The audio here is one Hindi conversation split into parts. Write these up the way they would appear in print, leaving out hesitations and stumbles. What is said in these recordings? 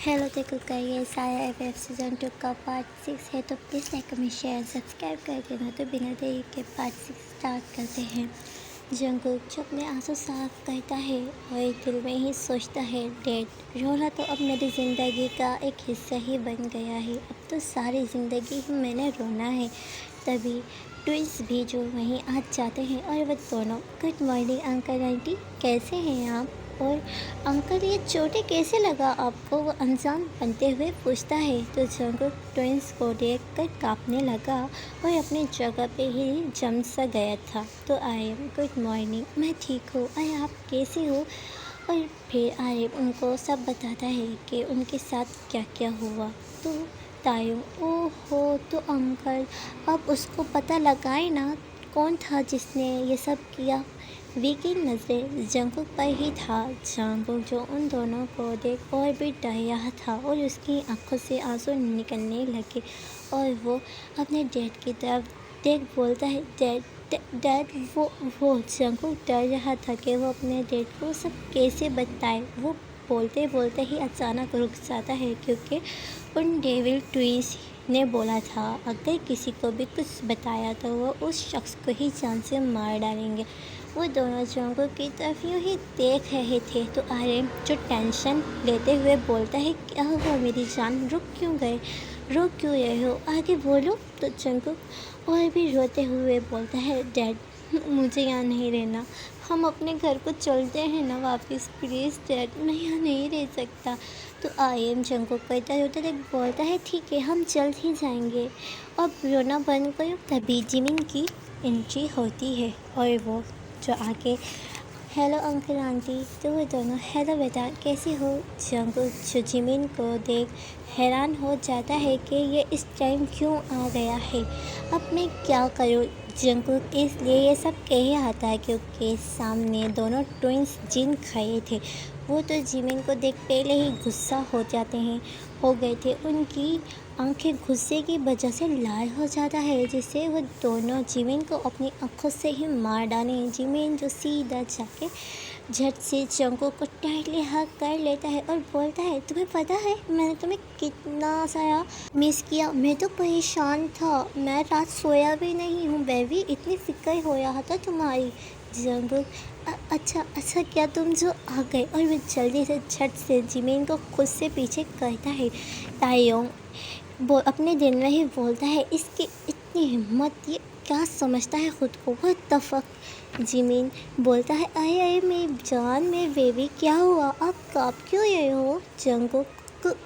हेलो देखो का ये साया एफ सीज़न 2 का पार्ट 6 है, तो please like comment share subscribe कर देना। तो बिना देरी के पार्ट 6 स्टार्ट करते हैं। जंगकुक जो अपने आंसू साफ करता है और दिल में ही सोचता है, डैड रोना तो अब मेरी ज़िंदगी का एक हिस्सा ही बन गया है, अब तो सारी ज़िंदगी ही मैंने रोना है। तभी ट्विंस भी जो वहीं आ जाते हैं और वह दोनों, गुड मॉर्निंग अंकल आंटी, कैसे हैं आप? और अंकल ये चोटें कैसे लगा आपको? वो अनजान बनते हुए पूछता है। तो जंगकुक ट्विंस को देख कर काँपने लगा और अपनी जगह पे ही जम सा गया था। तो आर्यन, गुड मॉर्निंग, मैं ठीक हूँ और आप कैसे हो? और फिर आर्यन उनको सब बताता है कि उनके साथ क्या क्या हुआ। तो तायू, ओहो, तो अंकल अब उसको पता लगाए ना कौन था जिसने ये सब किया। वी की नज़रें जंगकुक पर ही था। जंगकुक जो उन दोनों को देख और भी डर रहा था और उसकी आंखों से आंसू निकलने लगे और वो अपने डैड की तरफ देख बोलता है, डैड डैड। वो जंगकुक डर रहा था कि वो अपने डैड को सब कैसे बताए। वो बोलते बोलते ही अचानक रुक जाता है क्योंकि उन डेविल ट्विंस ने बोला था अगर किसी को भी कुछ बताया तो वो उस शख्स को ही जान से मार डालेंगे। वो दोनों जंगकुक की तरफ यूँ ही देख रहे थे। तो आर्यन जो टेंशन लेते हुए बोलता है, क्या हुआ मेरी जान, रुक क्यों गए, रो क्यों रहे हो, आगे बोलो। तो जंगकुक और भी रोते हुए बोलता है, डैड मुझे यहाँ नहीं रहना, हम अपने घर को चलते हैं ना वापस, प्लीज़ डैड, मैं यहाँ नहीं रह सकता। तो आर्यन जंगकुक को इधर उधर बोलता है, ठीक है हम जल्द ही जाएंगे, अब रोना बंद करो। तभी जिमिन की एंट्री होती है और वो जो आके, हेलो अंकल आंटी। तो वो दोनों, हेलो बेटा कैसी हो? जंगकुक जो जिमिन को देख हैरान हो जाता है कि ये इस टाइम क्यों आ गया है, अब मैं क्या करूँ। जंगकुक इसलिए ये सब कह आता है क्योंकि सामने दोनों ट्विंस जिन खड़े थे। वो तो जिमिन को देख पहले ही गुस्सा हो गए थे। उनकी आंखें गुस्से की वजह से लाल हो जाता है, जिससे वो दोनों जिमिन को अपनी आंखों से ही मार डालें। जिमिन जो सीधा जाके झट से जंगकुक को टाइटली हग कर लेता है और बोलता है, तुम्हें पता है मैंने तुम्हें कितना सारा मिस किया, मैं तो परेशान था, मैं रात सोया भी नहीं हूँ, मैं भी इतनी फिक्र हो रहा था तुम्हारी। जंगकुक, अच्छा क्या तुम जो आ गए। और वह जल्दी से झट से जिमिन को खुद से पीछे करता है। तायोंग वो अपने दिल में ही बोलता है, इसकी इतनी हिम्मत, ये क्या समझता है खुद को, वह तफक। जिमिन बोलता है, अरे अरे मेरी जान, मेरे बेबी, क्या हुआ, आप काँप क्यों रहे हो? जंगकुक,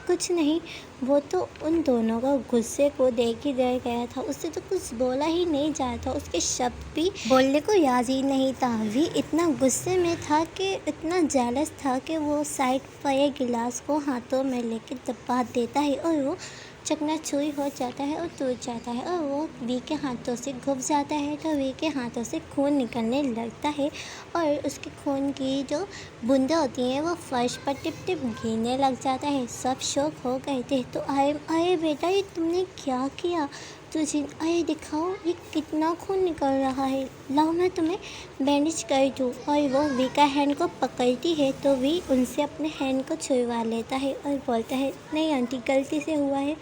कुछ नहीं। वो तो उन दोनों का गुस्से को देख ही रह गया था, उससे तो कुछ बोला ही नहीं जा रहा था, उसके शब्द भी बोलने को याद ही नहीं था। भी इतना गुस्से में था कि इतना जेलस था कि वो साइड पर एक गिलास को हाथों में लेके दबा देता है और वो चकनाचूर हो जाता है और टूट जाता है और वो वी के हाथों से घुप जाता है। तो वी के हाथों से खून निकलने लगता है और उसके खून की जो बूंदें होती हैं वो फर्श पर टिप टिप गिरने लग जाता है। सब शौक हो गए थे। तो अरे बेटा, ये तुमने क्या किया? तुझे अरे दिखाओ, ये कितना खून निकल रहा है, लाओ मैं तुम्हें बैंडेज कर दूँ। और वो वी का हैंड को पकड़ती है तो वी उनसे अपने हैंड को छुड़वा लेता है और बोलता है, नहीं आंटी, गलती से हुआ है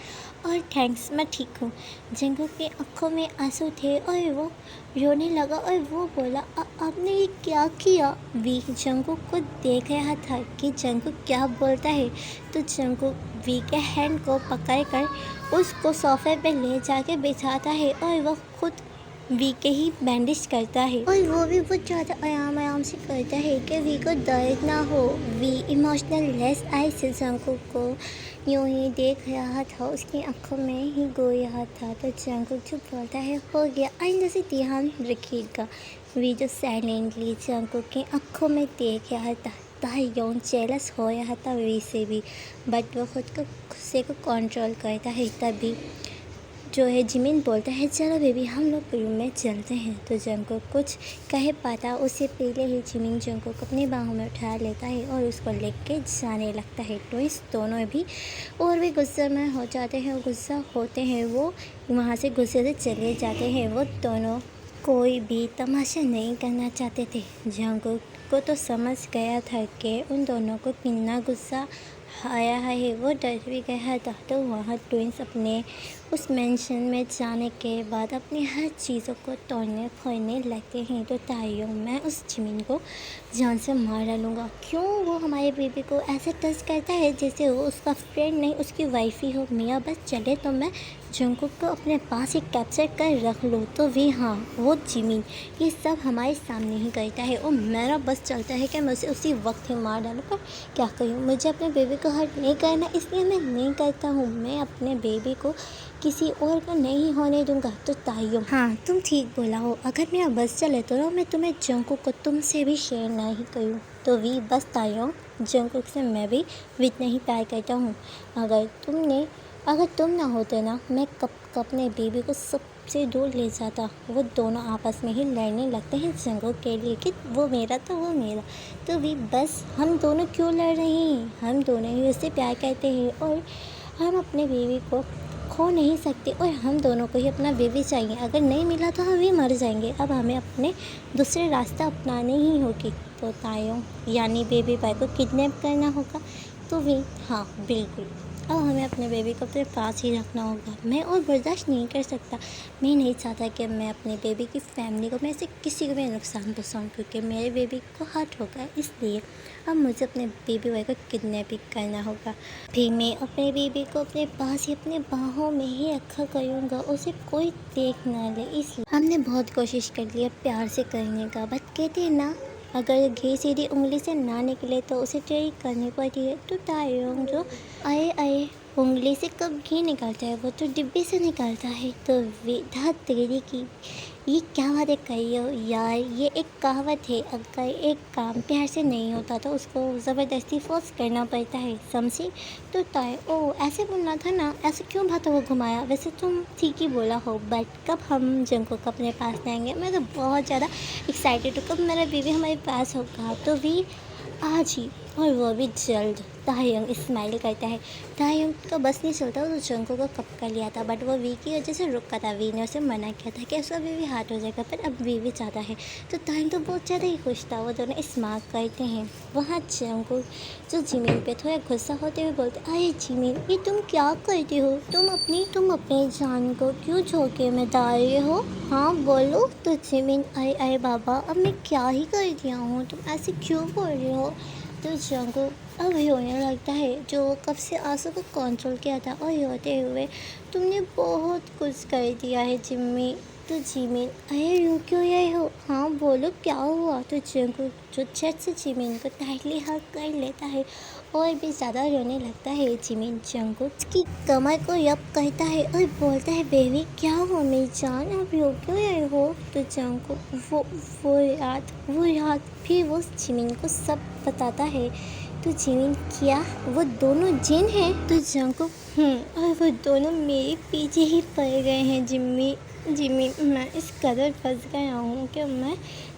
और थैंक्स, मैं ठीक हूँ। जंगकुक की आंखों में आंसू थे और वो रोने लगा और वो बोला, आपने ये क्या किया? वी जंगकुक को देख रहा था कि जंगकुक क्या बोलता है। तो जंगकुक वी के हैंड को पकड़कर उसको सोफे पे ले जाके बिठाता है और वो खुद वी के ही बैंडेज करता है और वो भी बहुत ज़्यादा आराम से करता है कि वी को दर्द ना हो। वी इमोशनल लेस आई से जंगकुक को यूं ही देख रहा था, उसकी आंखों में ही गो रहा था। तो जंगकुक जो बोलता है, हो गया, आइंदा से ध्यान रखिएगा। वी जो साइलेंटली जंगकुक की आंखों में देख रहा था। ताह्योन जेलस हो रहा था वी से भी, बट वो खुद को गुस्से को कंट्रोल करता है। तभी जो है जिमिन बोलता है, चलो बेबी हम लोग रूम में चलते हैं। तो जंगकुक कुछ कह पाता उससे पहले ही जिमिन जंगकुक को अपनी बाहों में उठा लेता है और उसको लेके जाने लगता है। ट्विंस दोनों भी और भी गुस्से में हो जाते हैं, गुस्सा होते हैं, वो वहाँ से गुस्से से चले जाते हैं। वो दोनों कोई भी तमाशा नहीं करना चाहते थे। जंगकुक को तो समझ गया था कि उन दोनों को कितना गुस्सा आया है वो डर भी गया था। तो वहाँ ट्विंस अपने उस मेंशन में जाने के बाद अपनी हर चीज़ों को तोड़ने फोड़ने लगते हैं। तो ताइयों मैं उस जिमिन को जान से मार डालूँगा। क्यों वो हमारे बेबी को ऐसे टच करता है जैसे वो उसका फ्रेंड नहीं उसकी वाइफ ही हो। मियाँ बस चले तो मैं जंगकुक को अपने पास ही कैप्चर कर रख लूँ। तो भी हाँ वो जिमिन ये सब हमारे सामने ही करता है और मेरा बस चलता है कि मैं उसे उसी वक्त ही मार डालूँ। पर क्या करूँ, मुझे अपने बेबी को हर्ट नहीं करना, इसलिए मैं नहीं करता हूँ। मैं अपने बेबी को किसी और का नहीं होने दूंगा। तो ताइयों हाँ तुम ठीक बोला हो, अगर मेरा बस चले तो ना मैं तुम्हें जंगकुक को तुमसे भी शेयर नहीं करूँ। तो वी बस ताइयों जंगकुक से मैं भी इतना ही प्यार करता हूँ। अगर तुम ना होते ना मैं कब अपने बेबी को सबसे दूर ले जाता। वो दोनों आपस में ही लड़ने लगते हैं जंगकुक के लिए कि वो मेरा तो वो मेरा। तो भी बस हम दोनों क्यों लड़ रहे हैं, हम दोनों ही उससे प्यार करते हैं और हम अपने बेबी को खो नहीं सकते और हम दोनों को ही अपना बेबी चाहिए। अगर नहीं मिला तो हम भी मर जाएंगे। अब हमें अपने दूसरे रास्ता अपनाने ही होगी। तो ताइयों यानी बेबी बॉय को किडनैप करना होगा। तो भी हाँ बिल्कुल, अब हमें अपने बेबी को अपने पास ही रखना होगा। मैं और बर्दाश्त नहीं कर सकता। मैं नहीं चाहता कि मैं अपने बेबी की फैमिली को मैं से किसी को भी नुकसान पहुँचाऊँ, क्योंकि मेरे बेबी को हर्ट होगा। इसलिए अब मुझे अपने बेबी बॉय को किडनैपिंग करना होगा। फिर मैं अपने बेबी को अपने पास ही अपने बाहों में ही रखा करूँगा, उसे कोई देख ना ले। इसलिए हमने बहुत कोशिश कर लिया प्यार से करने का, बट कहते हैं ना अगर घी सीधी उंगली से ना निकले तो उसे ट्राई करनी पड़ती है। तो ताइयों जो आए आए उंगली से कब घी निकलता है, वो तो डिब्बे से निकलता है। तो विधा तेरी की ये क्या बातें कही हो यार, ये एक कहावत है। अगर एक काम प्यार से नहीं होता तो उसको ज़बरदस्ती फोर्स करना पड़ता है, समझी। तो ताई ओ ऐसे बोलना था ना, ऐसे क्यों बातों को घुमाया। वैसे तुम ठीक ही बोला हो, बट कब हम जंगकुक अपने पास लाएंगे। मैं तो बहुत ज़्यादा एक्साइटेड हूँ, कब मेरा बेबी हमारे पास होगा। तो भी आज ही, और वो भी जल्द। तायंग स्माइल करता है। तायंग का बस नहीं चलता, वो जंगकुक को कब कर लिया था, बट वो वी की वजह से रुका था। वी ने उसे मना किया था कि उसका बेबी हार्ट हो जाएगा, पर अब वी भी चाहता है। तो तायंग तो बहुत ज़्यादा ही खुश था। वो दोनों स्मार्ट करते हैं। वहाँ जंगकुक जो जिमिन पे थोड़ा गुस्सा होते हुए बोलते, अरे जिमिन ये तुम क्या करते हो, तुम अपनी जान को क्यों झोंके में डाल रहे हो। हाँ बोलो। तो जिमिन अरे बाबा अब मैं क्या ही कर दिया हूँ, तुम ऐसे क्यों बोल रहे हो। तो जंगकुक अब रोने लगता है, जो कब से आंसू को कंट्रोल किया था, और रोते हुए तुमने बहुत कुछ कर दिया है जिम्मी। तो जिमिन अरे रो क्यों रहे हो, हाँ बोलो क्या हुआ। तो जंगकुक जो झट से जिमिन को टाइटली हग कर लेता है और भी ज़्यादा रोने लगता है। जिमिन जंगकुक की कमर को रब करता है और बोलता है, बेबी क्या हो मेरी जान, अब रो क्यों रहे हो। तो जंगकुक वो याद फिर वो जिमिन को सब बताता है। तो जिमिन क्या वो दोनों जिन हैं। तो जंगकुक और वो दोनों मेरे पीछे ही पड़ गए हैं जिमी मैं इस कदर फंस गया हूँ कि मैं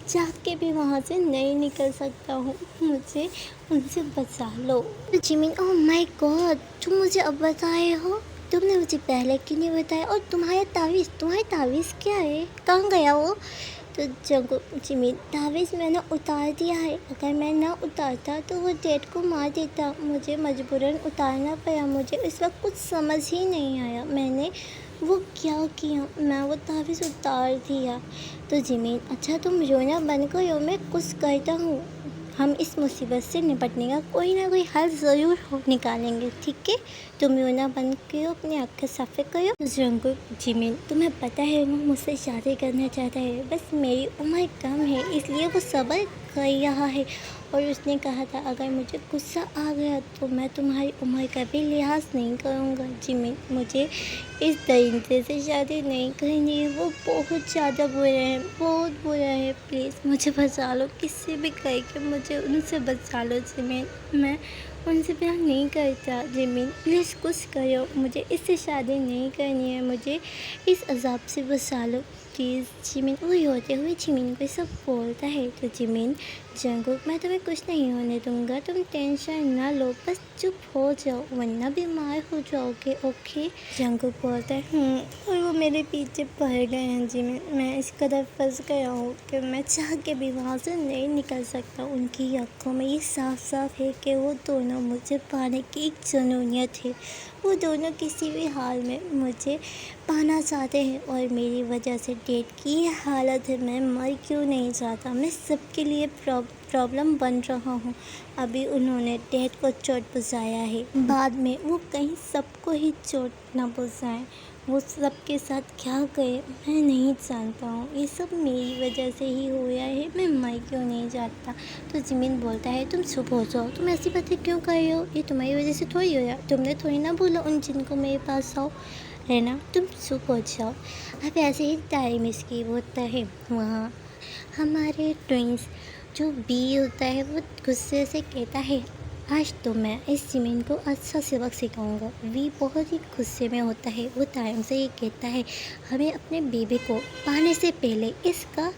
चाह के भी वहाँ से नहीं निकल सकता हूँ, मुझे उनसे बचा लो। तो जिमिन ओह माय गॉड, तुम मुझे अब बताए हो, तुमने मुझे पहले क्यों नहीं बताया। और तुम्हारा तावीज़ क्या है, कहाँ गया वो। तो जंगकुक जिमिन तावीज़ मैंने उतार दिया है, अगर मैं ना उतारता तो वो डैड को मार देता, मुझे मजबूरन उतारना पड़ा। मुझे इस वक्त कुछ समझ ही नहीं आया मैंने वो क्या किया, मैं वो तावीज़ उतार दिया। तो जिमिन अच्छा तुम रोना बंद करो, मैं कुछ करता हूँ, हम इस मुसीबत से निपटने का कोई ना कोई हल ज़रूर निकालेंगे, ठीक है। तुम रोना बंद करो, अपनी आँखें साफ़ करो। जंगकुक जिमिन तुम्हें पता है वो मुझसे शादी करना चाहता है, बस मेरी उम्र कम है इसलिए वो सब्र कर रहा है। और उसने कहा था अगर मुझे गुस्सा आ गया तो मैं तुम्हारी उम्र का भी लिहाज नहीं करूँगा। जिमिन मुझे इस दरिंदे से शादी नहीं करनी है, वो बहुत ज़्यादा बुरा है, बहुत बुरा है, प्लीज़ मुझे बचा लो, किसी भी करके मुझे उनसे बचा लो। जिमिन मैं उनसे प्यार नहीं करता, जिमिन प्लीज़ कुछ करो, मुझे इससे शादी नहीं करनी है, मुझे इस अजाब से बचा लो। Please Jimin. वही होते हुए जिमिन को सब बोलता है तो जिमिन, जंगकुक मैं तुम्हें कुछ नहीं होने दूंगा, तुम टेंशन ना लो, बस चुप हो जाओ वरना बीमार हो जाओगे, ओके। जंगकुक बोलता है और वो मेरे पीछे पड़ गए हैं जिमिन, मैं इस कदर फंस गया हूँ कि मैं चाह के भी वहाँ से नहीं निकल सकता। उनकी आँखों में ये साफ साफ है कि वो दोनों मुझे पाने की एक जुनूनियत है। वो दोनों किसी भी हाल में मुझे पाना चाहते हैं और मेरी वजह से डेट की ये हालत है। मैं मर क्यों नहीं चाहता, मैं सबके लिए प्रॉब्लम बन रहा हूँ। अभी उन्होंने डेट को चोट पहुँचाया है, बाद में वो कहीं सबको ही चोट ना पहुँचाएं। वो सबके साथ क्या करे मैं नहीं जानता हूँ, ये सब मेरी वजह से ही हुआ है, मैं मर क्यों नहीं जाता। तो जिमिन बोलता है तुम चुप हो जाओ, तुम ऐसी बातें क्यों कर रहे हो, ये तुम्हारी वजह से थोड़ी हो, तुमने थोड़ी ना बोला उन जिनको मेरे पास आओ, है ना, तुम चुप हो जाओ। अब ऐसे ही टाइम स्किप होता है। वहाँ हमारे ट्विंस जो बी होता है वो गुस्से से कहता है आज तो मैं इस जिमिन को अच्छा सबक सिखाऊंगा। वी बहुत ही गुस्से में होता है, वो टाइम से ये कहता है हमें अपने बेबी को पाने से पहले इसका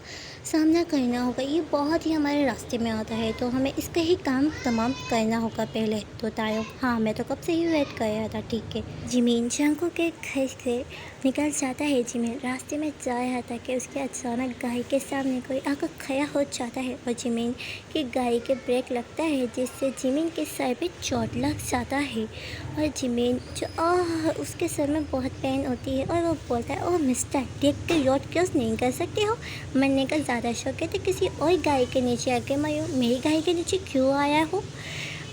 सामना करना होगा, ये बहुत ही हमारे रास्ते में आता है तो हमें इसका ही काम तमाम करना होगा पहले। तो तायो हाँ मैं तो कब से ही वेट कर रहा था, ठीक है। जिमिन जंगकुक के घर से निकल जाता है। जिमिन रास्ते में जा रहा था कि उसके अचानक गाड़ी के सामने कोई आकर खड़ा हो जाता है और जिमिन की गाड़ी के ब्रेक लगता है जिससे जिमिन के सर पे चोट लग जाता है और जिमिन जो उसके सर में बहुत पेन होती है और वो बोलता है ओह मिस्टर, देख के रोड क्रॉस नहीं कर सकते हो, मरने का ज़्यादा शौक है तो किसी और गाड़ी के नीचे आके मरो, मेरी गाड़ी के नीचे क्यों आया हो।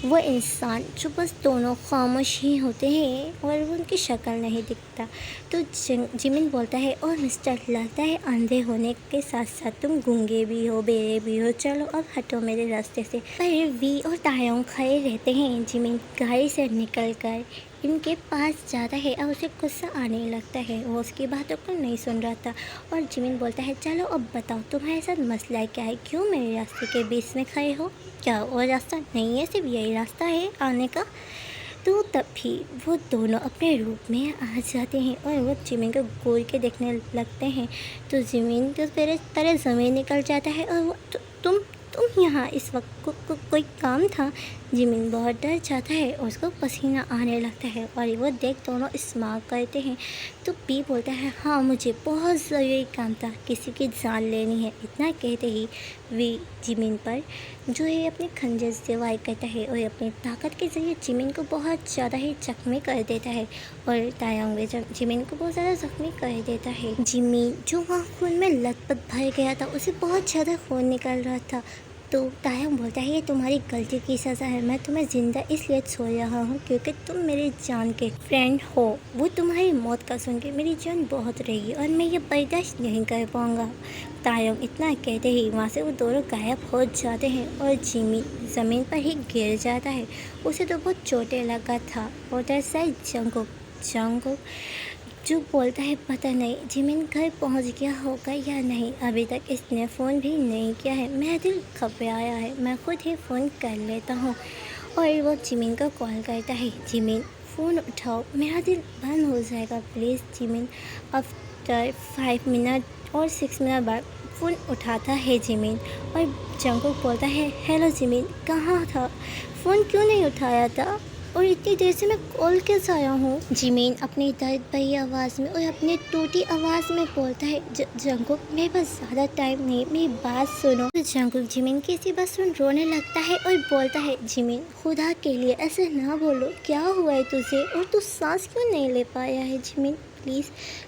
वो इंसान जो बस दोनों खामोश ही होते हैं और वो उनकी शक्ल नहीं दिखता। तो जिमिन बोलता है और मिस्टर, लगता है अंधे होने के साथ साथ तुम गूंगे भी हो, बेरे भी हो, चलो अब हटो मेरे रास्ते से। पर वी और तायोंग खड़े रहते हैं। जिमिन गाड़ी से निकल कर इनके पास जाता है और उसे गुस्सा आने लगता है, वो उसकी बातों को नहीं सुन रहा था और जिमिन बोलता है चलो अब बताओ तुम्हारे साथ मसला क्या है, क्यों मेरे रास्ते के बीच में खड़े हो, क्या और रास्ता नहीं है, सिर्फ यही रास्ता है आने का। तो तभी वो दोनों अपने रूप में आ जाते हैं और वो जिमिन को घूर के देखने लगते हैं। तो जिमिन तो तेरे तरह ज़मीन निकल जाता है और वो तुम यहाँ इस वक्त कोई काम था। जिमिन बहुत डर जाता है और उसको पसीना आने लगता है और वो देख दोनों स्मार्ट करते हैं। तो पी बोलता है हाँ मुझे बहुत ज़रूरी काम था, किसी की जान लेनी है। इतना कहते ही वी जिमिन पर जो है अपने खंजर से वार करता है और अपनी ताकत के ज़रिए जिमिन को बहुत ज़्यादा ही जख्मी कर देता है और तायांग भी जिमिन को बहुत ज़्यादा जख्मी कर देता है। जिमिन जो वहाँ खून में लथपथ भर गया था, उसे बहुत ज़्यादा खून निकल रहा था। तो तायांग बोलता है ये तुम्हारी गलती की सज़ा है, मैं तुम्हें ज़िंदा इसलिए छोड़ रहा हूँ क्योंकि तुम मेरी जान के फ्रेंड हो। वो तुम्हारी मौत का सुन के मेरी जान बहुत रहेगी और मैं ये बर्दाश्त नहीं कर पाऊँगा। तायांग इतना कहते ही वहाँ से वो दोनों गायब हो जाते हैं और जिमी ज़मीन पर ही गिर जाता है। उसे तो बहुत चोटें लगा था। और दरअसल जंगकुक जो बोलता है पता नहीं जिमिन घर पहुंच गया होगा या नहीं, अभी तक इसने फ़ोन भी नहीं किया है, मेरा दिल घबराया है, मैं खुद ही फ़ोन कर लेता हूँ। और वो जिमिन को कॉल करता है, जिमिन फ़ोन उठाओ, मेरा दिल बंद हो जाएगा प्लीज़ जिमिन। आफ्टर 5 मिनट और 6 मिनट बाद फ़ोन उठाता है जिमिन और जंगकुक बोलता है हेलो जिमिन, कहाँ था, फ़ोन क्यों नहीं उठाया था और इतनी देर से मैं कॉल कैसे आया हूँ। जिमिन अपनी दर्द भरी आवाज़ में और अपनी टूटी आवाज़ में बोलता है जंगकुक मेरे पास ज़्यादा टाइम नहीं, मेरी बात सुनो। तो जंगकुक जिमिन की सी बात सुन रोने लगता है और बोलता है जिमिन खुदा के लिए ऐसे ना बोलो, क्या हुआ है तुझे और तू सांस क्यों नहीं ले पाया है जिमिन, प्लीज़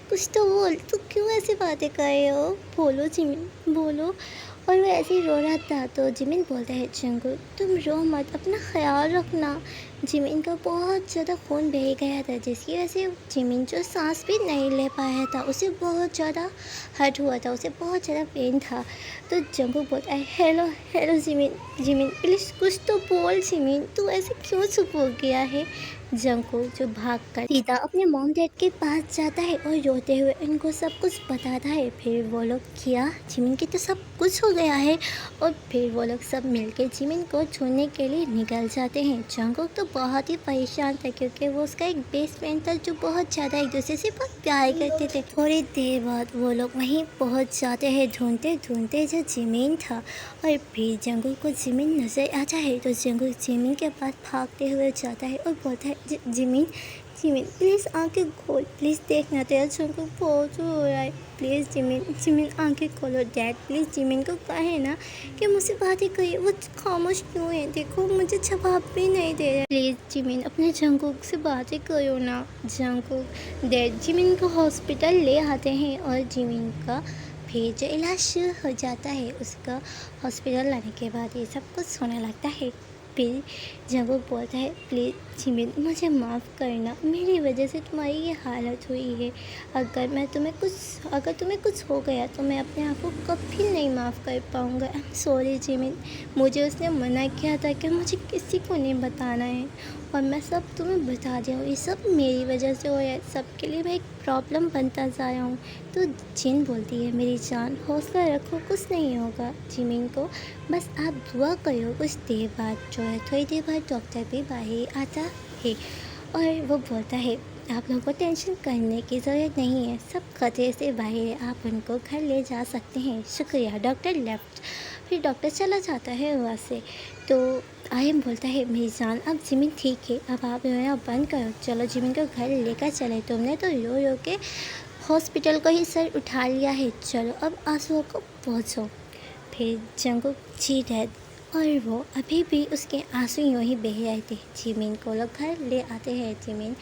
कुछ तो बोल, तू क्यों ऐसी बातें कर रहे हो, बोलो जिमिन बोलो। और वो ऐसे ही रो रहा था। तो जिमिन बोलता है जंगकुक तुम रो मत, अपना ख्याल रखना। जिमिन का बहुत ज़्यादा खून बह गया था जिसकी वजह से जिमिन जो सांस भी नहीं ले पाया था, उसे बहुत ज़्यादा हर्ट हुआ था, उसे बहुत ज़्यादा पेन था। तो जंगकुक बोलता है हेलो हेलो जिमिन प्लीज़ कुछ तो बोल जिमिन, तू ऐसे क्यों चुप हो गया है, जंगकुक जो भागकर सीधा अपने मॉम डैड के पास जाता है और रोते हुए इनको सब कुछ बताता है। फिर वो लोग क्या जिमिन की तो सब कुछ हो गया है और फिर वो लोग सब मिलकर जिमिन को ढूंढने के लिए निकल जाते हैं। जंगकुक तो बहुत ही परेशान था क्योंकि वो उसका एक बेस्ट फ्रेंड था जो बहुत ज़्यादा एक दूसरे से बहुत प्यार करते थे। थोड़ी देर बाद वो लोग वहीं पहुंच जाते हैं ढूंढते ढूंढते जो जिमिन था और फिर जंगकुक को जिमिन नजर आता है तो जंगकुक जिमिन के पास भागते हुए जाता है और बोलता है जिमिन जिमिन प्लीज़ आंखें खोल, प्लीज़ देखना तेरा जंगकुक बहुत रो रहा है, प्लीज़ जिमिन जिमिन आंखें खोलो। डैड प्लीज़ जिमिन को कहे ना कि मुझसे बातें करिए, वो खामोश क्यों है, देखो मुझे जवाब भी नहीं दे रहा। प्लीज़ जिमिन अपने जंगकुक से बातें करो ना। जंगकुक डैड जिमिन को हॉस्पिटल ले आते हैं और जिमिन का फिर जो इलाज शुरू हो जाता है उसका हॉस्पिटल लाने के बाद ये सब कुछ होने लगता है। फिर जब वो बोलता है प्लीज़ जिमिन मुझे माफ़ करना, मेरी वजह से तुम्हारी ये हालत हुई है, अगर तुम्हें कुछ हो गया तो मैं अपने आप को कभी नहीं माफ़ कर पाऊँगा। आई एम सॉरी जिमिन, मुझे उसने मना किया था कि मुझे किसी को नहीं बताना है और मैं सब तुम्हें बता दिया हूँ, ये सब मेरी वजह से हो रहा है, सबके लिए मैं एक प्रॉब्लम बनता जा रहा हूँ। तो जिन बोलती है मेरी जान हौसला रखो, कुछ नहीं होगा जिमिन को, बस आप दुआ करो। कुछ देर बाद जो है थोड़ी देर बाद डॉक्टर भी बाहर आता है और वो बोलता है आप लोगों को टेंशन करने की ज़रूरत नहीं है, सब खतरे से बाहर है, आप उनको घर ले जा सकते हैं, शुक्रिया। डॉक्टर लेफ्ट, फिर डॉक्टर चला जाता है वहाँ से। तो आयम बोलता है मेरी जान अब जिमिन ठीक है, अब आप रोना बंद करो, चलो जिमिन को घर लेकर चले, तुमने तो रो रो के हॉस्पिटल को ही सर उठा लिया है, चलो अब आंसुओं को पहुँचो। फिर जंगकुक जीत है और वो अभी भी उसके आंसू यूँ ही बह रहे थे। जिमिन को लोग घर ले आते हैं। जिमिन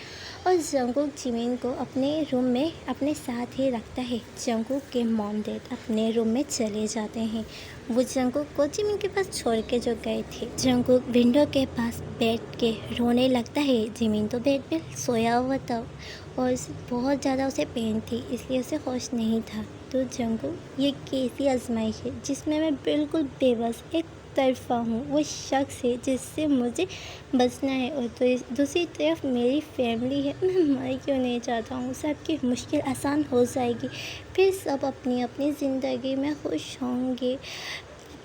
और जंगकुक जिमिन को अपने रूम में अपने साथ ही रखता है। जंगकुक के मॉम डैड अपने रूम में चले जाते हैं। वो जंगकुक को जिमिन के पास छोड़ के जो गए थे। जंगकुक विंडो के पास बैठ के रोने लगता है। जिमिन तो बेड पे सोया हुआ था और बहुत ज़्यादा उसे पेन थी, इसलिए उसे होश नहीं था। तो जंगकुक ये कैसी आजमाइश है जिसमें मैं बिल्कुल बेबस एक तरफा हूँ, वो शख्स है जिससे मुझे बचना है और तो दूसरी तरफ मेरी फैमिली है, मैं मर क्यों नहीं चाहता हूँ, सबकी मुश्किल आसान हो जाएगी, फिर सब अपनी अपनी ज़िंदगी में खुश होंगे।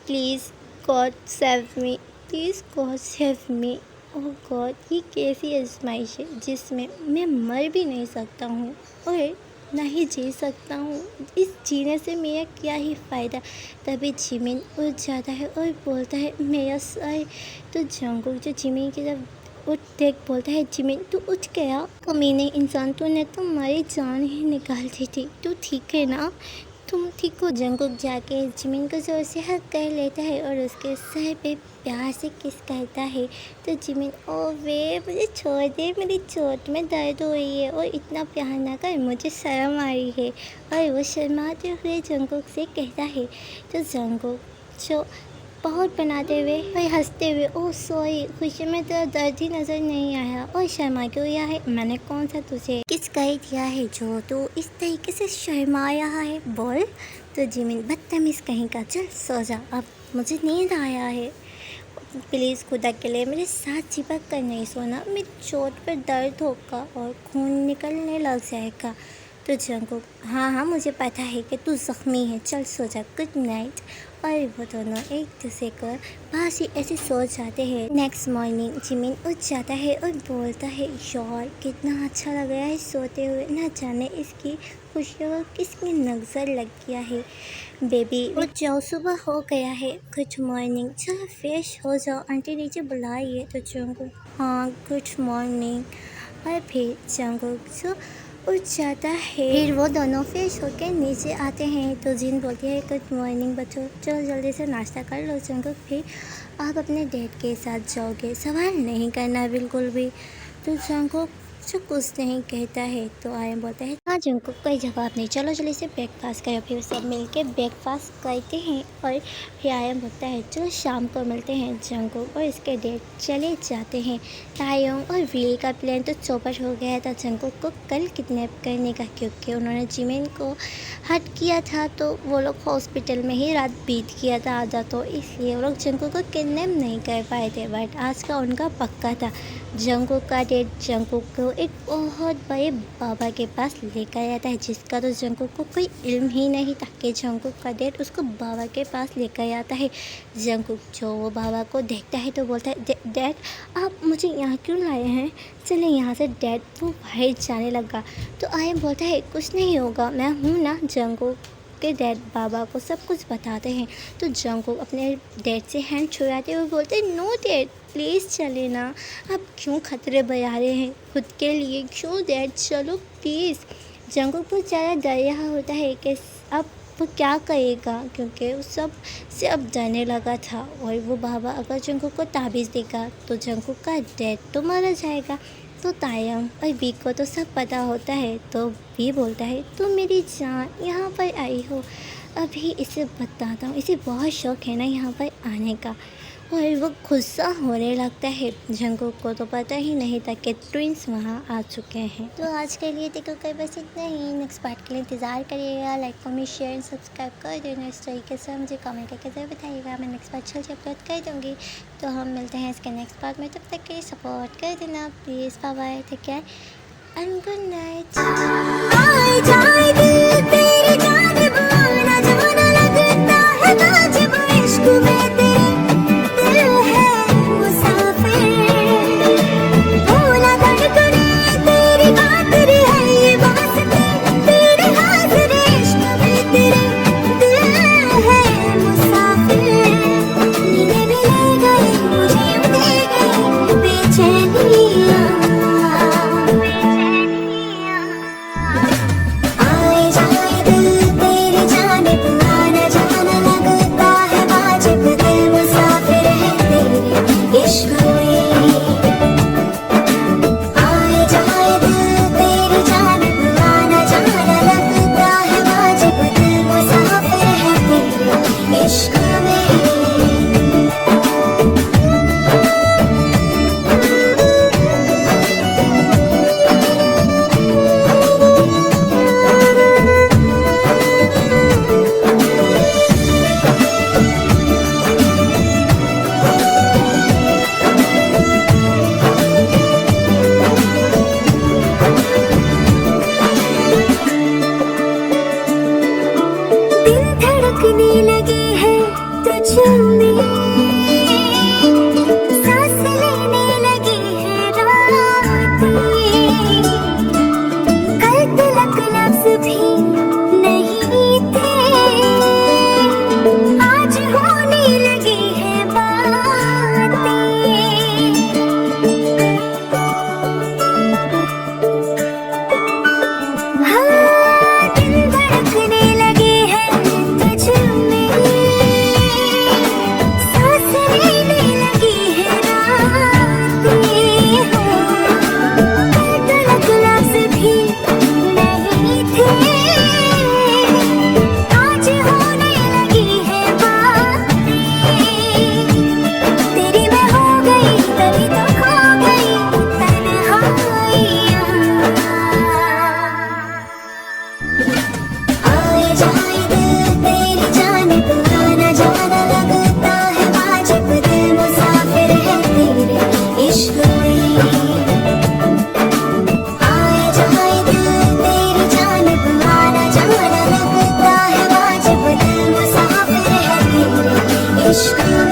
Please God save me, please God save me. Oh God ये कैसी आजमाइश है जिसमें मैं मर भी नहीं सकता हूँ और ना ही जी सकता हूँ, इस जीने से मेरा क्या ही फ़ायदा। तभी जिमिन उठ जाता है और बोलता है मेरा सर। तो जंगकुक जो जिमिन की तरफ उठ देख बोलता है जिमिन तू उठ गया, कमीने इंसान, तूने तो हमारी जान ही निकाल दी थी, तू ठीक है ना, तुम ठीक हो। जंगकुक जाके जिमिन को जोर से हक कर लेता है और उसके सर पे प्यार से किस करता है। तो जिमिन ओ वे मुझे छोड़ दे, मेरी चोट में दर्द हो रही है और इतना प्यार ना कर, मुझे शर्म आ रही है। और वो शर्माते हुए जंगकुक से कहता है। तो जंगकुक जो बहुत बनाते हुए और हंसते हुए ओह सॉरी, खुशी में तो दर्द ही नज़र नहीं आया और शर्मा क्यों रहा है, मैंने कौन सा तुझे किस कह दिया है जो तू इस तरीके से शर्मा रहा है, बोल। तो जिमिन बदतमीज़ कहीं का, चल सो जा, अब मुझे नींद आया है, प्लीज़ खुदा के लिए मेरे साथ चिपक कर नहीं सोना, मेरी चोट पर दर्द होगा और खून निकलने लग जाएगा। तो जंगकुक हाँ हाँ मुझे पता है कि तू ज़ख्मी है, चल सो जा, गुड नाइट। और वो दोनों एक दूसरे को पास ही ऐसे सो जाते हैं। नेक्स्ट मॉर्निंग जिमिन उठ जाता है और बोलता है यार कितना अच्छा लग रहा है सोते हुए, ना जाने इसकी खुशियों को किसकी नज़र लग गया है। बेबी उठ जाओ, सुबह हो गया है, गुड मॉर्निंग, चलो फ्रेश हो जाओ, आंटी नीचे बुला रही है। तो जंगकुक हाँ गुड मॉर्निंग। और फिर जंगकुक जो उठ जाता है। फिर वो दोनों फ्रेश होकर नीचे आते हैं। तो जिन बोलती है गुड मॉर्निंग बच्चों, चलो जल्दी से नाश्ता कर लो। जंगकुक फिर आप अपने डैड के साथ जाओगे, सवाल नहीं करना बिल्कुल भी। तो जंगकुक जो कुछ नहीं कहता है। तो आयम बोलता है हाँ जंगकुक कोई जवाब नहीं, चलो जल्दी से ब्रेकफास्ट करो। फिर सब मिलके ब्रेकफास्ट करते हैं और फिर आयम बोलता है चलो शाम को मिलते हैं। जंगकुक और इसके डैड चले जाते हैं। तायोंग और विली का प्लान तो चौपट हो गया था जंगकुक को कल किडनैप करने का, क्योंकि उन्होंने जिमिन को हट किया था तो वो लोग हॉस्पिटल में ही रात बीत किया था आधा, तो इसलिए वो लोग जंगकुक को किडनैप नहीं कर पाए थे। बट आज का उनका पक्का था, जंगकुक का डैड जंगकुक को एक बहुत बड़े बाबा के पास लेकर आता है, जिसका तो जंगकुक को कोई इल्म ही नहीं था कि जंगकुक का डैड उसको बाबा के पास लेकर आता है। जंगकुक जो वो बाबा को देखता है तो बोलता है, डैड आप मुझे यहाँ क्यों लाए हैं, चले यहाँ से। डैड वो बाहर जाने लगा तो आयम बोलता है, कुछ नहीं होगा, मैं हूँ ना। जंगकुक के डैड बाबा को सब कुछ बताते हैं तो जंगकुक अपने डैड से हैंड छुड़ाते हुए बोलते हैं, नो डैड प्लीज़ चले ना, आप क्यों खतरे बया रहे हैं खुद के लिए, क्यों डैड चलो प्लीज़। जंगकुक बहुत ज़्यादा डरा होता है कि अब वो क्या करेगा, क्योंकि उस सब से अब डरने लगा था। और वो बाबा अगर जंगकुक को ताबीज़ देगा तो जंगकुक का डैड तो मारा जाएगा। तो तायम और वी को तो सब पता होता है, तो वी बोलता है, तुम मेरी जान यहाँ पर आई हो, अभी इसे बताता हूँ, इसे बहुत शौक़ है ना यहाँ पर आने का। और वो गुस्सा होने लगता है। जंगकुक को तो पता ही नहीं था कि ट्विंस वहाँ आ चुके हैं। तो आज के लिए देखो कर बस इतना ही। नेक्स्ट पार्ट के लिए इंतज़ार करिएगा। लाइक कमेंट शेयर सब्सक्राइब कर देना। इस तरीके से मुझे कमेंट करके ज़रूर बताइएगा, मैं नेक्स्ट पार्ट जल्दी अपलोड कर दूँगी। तो हम मिलते हैं इसके नेक्स्ट पार्ट में, तब तक के लिए सपोर्ट कर देना please. Bye bye, take care and good night. Aşkım